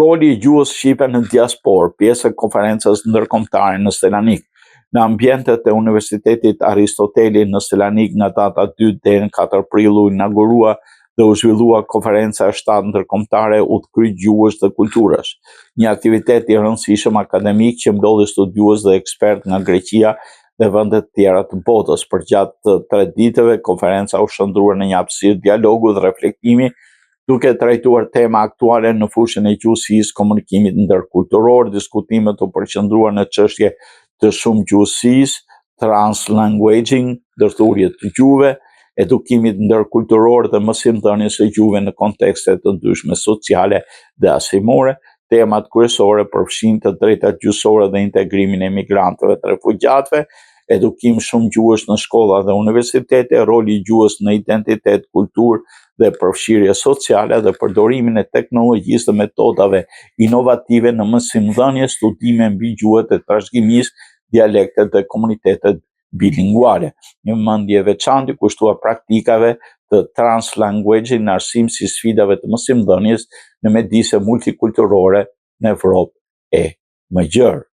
Roli i gjuhës shqipe në diasporë, pjesë e konferencës ndërkombëtare në Selanik. Në ambientet e Universitetit Aristoteli në Selanik nga data 2 deri në 4 prill u inaugurua dhe u zhvillua konferenca e 7 ndërkombëtare udhkryq gjuhës dhe kulturës, një aktivitet i rëndësishëm akademik që mbledhi studiues dhe ekspert nga Greqia dhe vende të tjera të botës. Përgjatë 3 ditëve, konferenca u shndrua në një hapësirë dialogu dhe reflektimi, duke trajtuar tema aktuale në fushën e gjuhësisë, komunikimit ndërkulturor, diskutimet u përqendruar në çështje të shumëgjuhësisë, translanguaging, ndërthurje të gjuhëve, edukimit ndërkulturor dhe mësimdhënies së gjuhëve në kontekste të ndryshme sociale dhe arsimore. Temat kryesore përfshin të drejtat gjuhësore dhe integrimin e emigrantëve dhe refugjatëve, edukim shumëgjuhësh në shkolla dhe universitete, roli i gjuhës në identitet, kulturë dhe përfshirje sociale dhe përdorimin e teknologjisë dhe metodave inovative në mësimdhënie, studime mbi gjuhët e trashëgimisë, dialektet dhe komunitetet bilinguale. Një vëmendje e veçantë kushtuar praktikave të translanguaging në arsim si sfidave të mësimdhënies në mjedise multikulturore në Evropë e më gjerë.